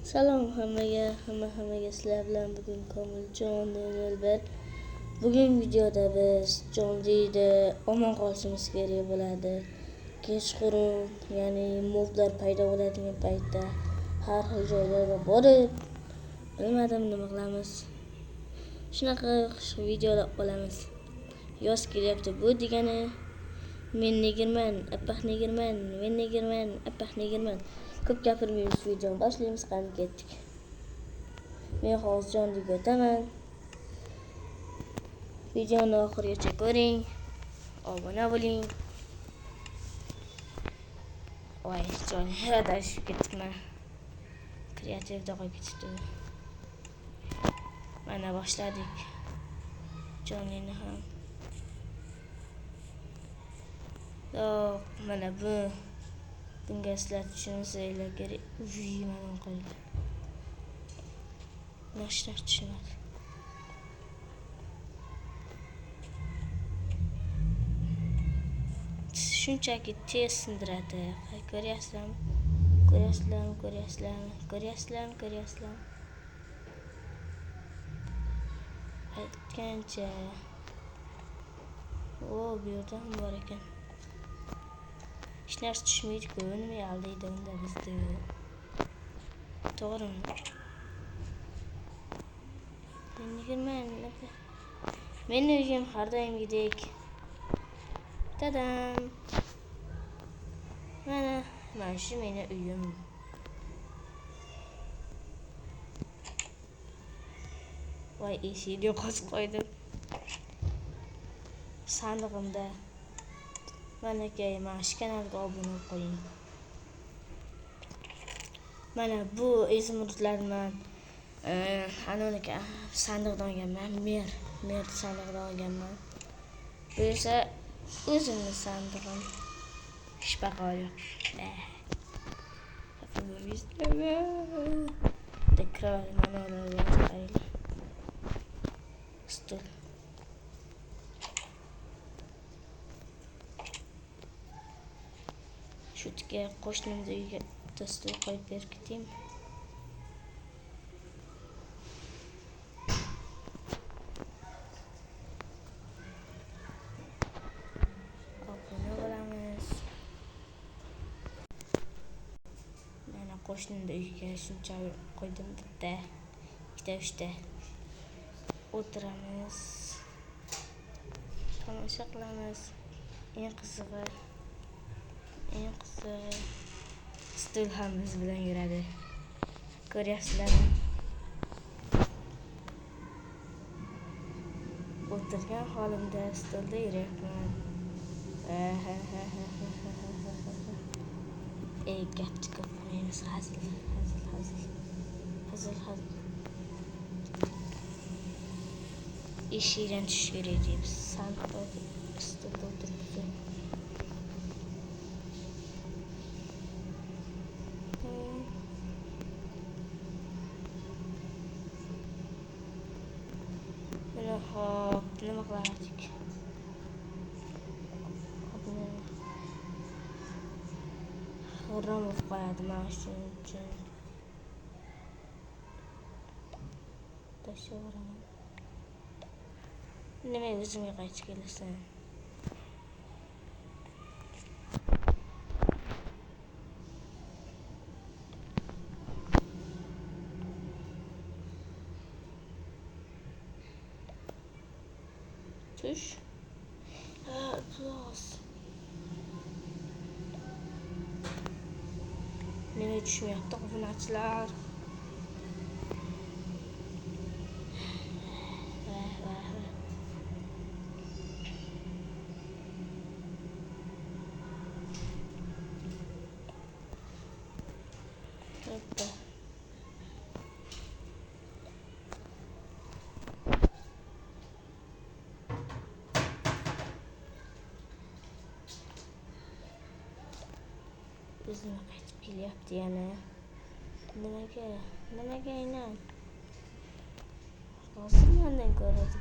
Salom hammaga sizlar bilan bugun Komiljon 001. Bugun videoda biz jonlida omon qolishimiz kerak bo'ladi. Kechqurun, ya'ni moblar paydo bo'ladigan paytda har xil joylarga borib, bilmadim nima qilamiz. Shunaqa videolar olamiz. Yoz kelyapti, bu degani men negirman, appaq negirman, men negirman, appaq negirman. Ko'p gapirmaymiz, videoni boshlaymiz, qani ketdik. Men hozir jonliga o'taman. Videoni oxirigacha ko'ring, obuna bo'ling. Voy, jonli adashib ketibman. Kreativda qolib ketibdi. Mana boshladik. Jonlini ham. Mana bunga sizlar tushunsanglar kerak. Mana qo'ying. Nashtar tushunadi. Shunchaki tez sindiradi. Ko'ryapsizlarmi? Ko'ryapsizlarmi? Aytgancha. Bu yerda ham bor ekan. Hech narsa tushmaydi-ku, nima aldaydi unda bizni? To'g'rimi? Meni uyim har doimgidek. Tadam. Mana shu meni uyim. Voy, eshikni yo'qotib qo'ydim. Sandig'imda. Mana shu kanalga obuna bo'lib qo'ying. Mana bu izmurtlardan anoniki sandiqdan olganman. Mer sandiqdan olganman. Bu esa o'zimning sandig'im. Hech baho yo'q. Stul. Shutga qo'shnimning uyiga dastur qo'yib berib ketayim. Obuna bo'lamiz. Mana qo'shnimning uyiga shuncha qo'ydim, bitta, ikkita, uchta. O'tiramiz. Tomosha qilamiz. Eng qizig'i stul ham biz bilan yuradi. Ko'ryapsizlarmi? O'tirgan holimda stulda yuryapman. Gapni ko'p qilmaymiz, hazil. Eshikdan tushish kerak deymiz. Sandiqda stulda o'tiribdi. Hop, nima qilardik? G'irrom bo'lib qo'yadi mana shuning uchun. Tashaveraman. Nima o'zimga qaytib kelasan? Tush. Plus. Nima tushmayapti obunachilar? Hoppa. O'zimga qaytib kelyapti yana. Nimaga aynan? Hozir mendan ko'radi.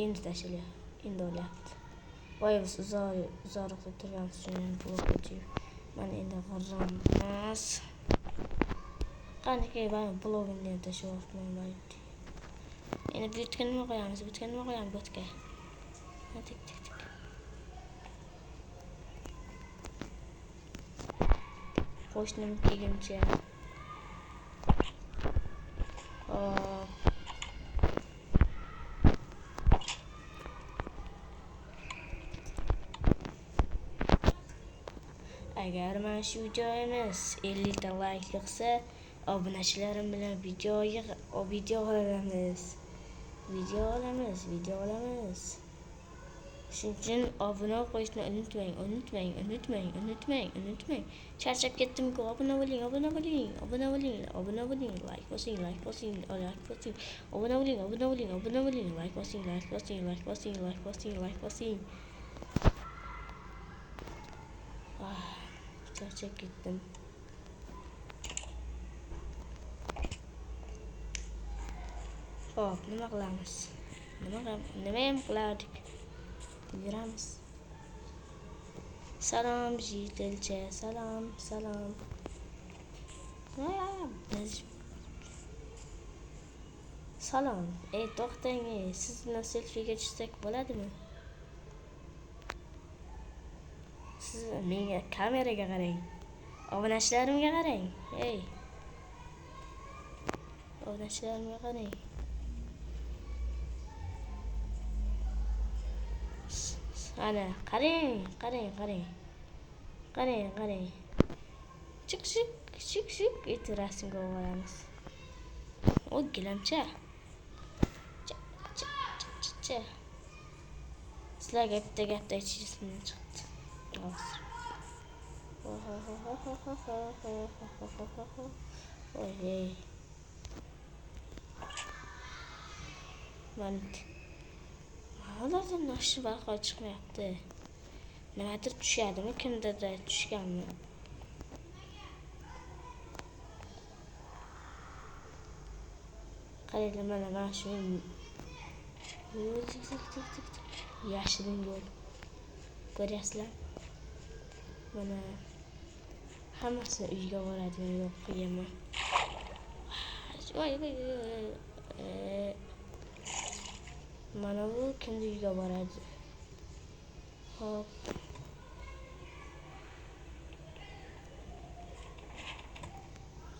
Endi tashlab, endi olyapti. voy biz uzoqda turganimiz uchun blok o'tib. Mana endi g'irramiz. Qaniki men blogimni ham tashlab endi bitga nima qo'yamiz? Bitga. Tik. Qo'shnim kelguncha. Hop. Agar mana shu videomiz 50 ta like yig'sa, obunachilarim bilan video olamiz. Shuning uchun obuna qo'yishni unutmang. Charchab ketdim-ku. Obuna bo'ling, like bosing. Obuna bo'ling, like bosing. Charchab ketdim. Hop, nima qilamiz? Nima ham qilardik? Yuramiz. Salom jitilcha, salom. Salom. To'xtang, siz bilan selfiga tushsak bo'ladimi? Siz menga kameraga qarang. Obunachilarimga qarang. Obunachilarimga qarang. Ana, qarang. Chiq. Etti rasmga olamiz. O gilamcha. Cha. Sizlarga bitta gapda aytishim chiqdi. Oy. Hozirdan nashri barqaror chiqmayapti. Nimadir tushadimi? Kimdirda tushganmi? Qaranglar, mana shu yashirin yo'l. Ko'ryapsizlar? Mana hammasi uyga boradigan yo'l qo'yaman. Mana bu kimni uyga boradi? Hop.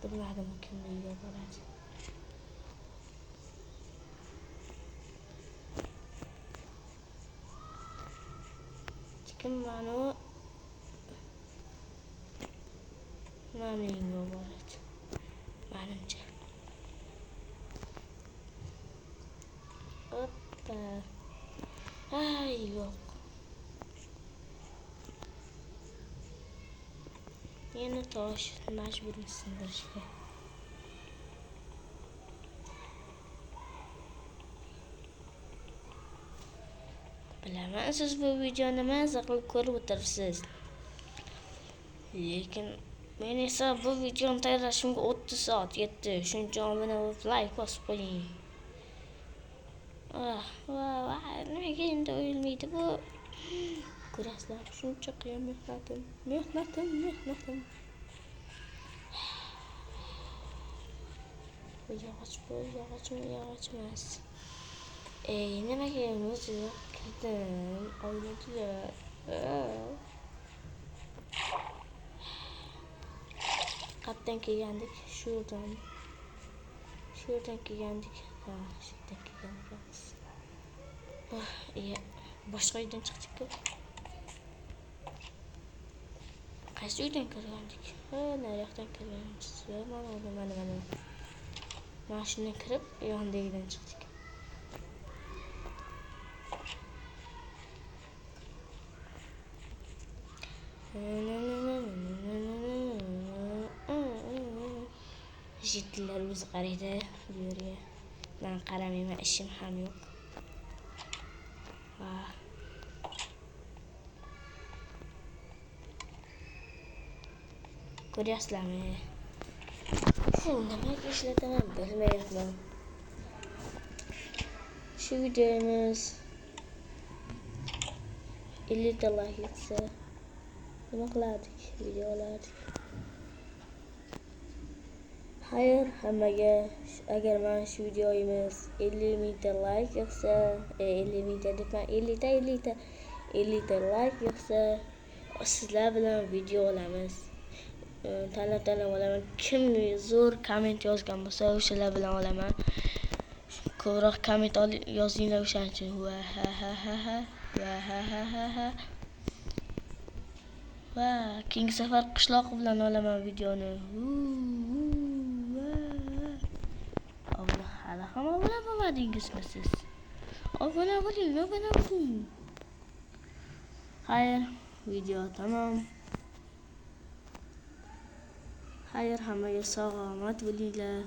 Bilmadim kimni uyga boradi. Kim mana uyga boradi. Menimcha. Hoppa. Yo'q. Yana tosh majburmiz sindirishga. Bilaman siz bu videoni maza qilib ko'rib o'tiribsiz. Lekin men esa bu videoni tayyorlashimga 30 soat ketdi. Shuning uchun obuna bo'lib like bosib qo'ying. Nimaga endi o'yilmaydi bu? Ko'rasizlar, shuncha qiyin mehnatim. Bu yog'och emas. Nimaga o'zi kirdim? Oynaga. Qatdan kelgandik, shurdan kelgandik. Shundan kelganmiz. Boshqa uydan chiqdik-ku. Qaysi uydan kirgandik? Nariyoqdan kirganmiz. Mana. Mashinaga kirib, yondagidan chiqdik. Jitillar o'zi qaraydi bu yerga. Men qaramayman, ishim ham yo'q. Ko'ryapsizlarmi? Nimaga ishlataman bilmayapman. Shu videomiz 50 ta like yetsa nima qilardik? Video olardik. Xayr, hammaga agar mana shu videomiz 50 mingta like yoqsa, 50 mingta debman, 50 ta like yoqsa, sizlar bilan video olamiz. Tanlab olaman. Kim zo'r komment yozgan bo'lsa, o'shalar bilan olaman. Ko'proq komment yozinglar o'shaning uchun. Va ha ha ha ha. Va ha ha ha ha. Va keyingi safar qishloq bilan olaman videoni. Hali ham obuna bo'lmadingizmi siz? Obuna bo'ling. Xayr, video tamom. Xayr, hammaga sog' omad bo'linglar.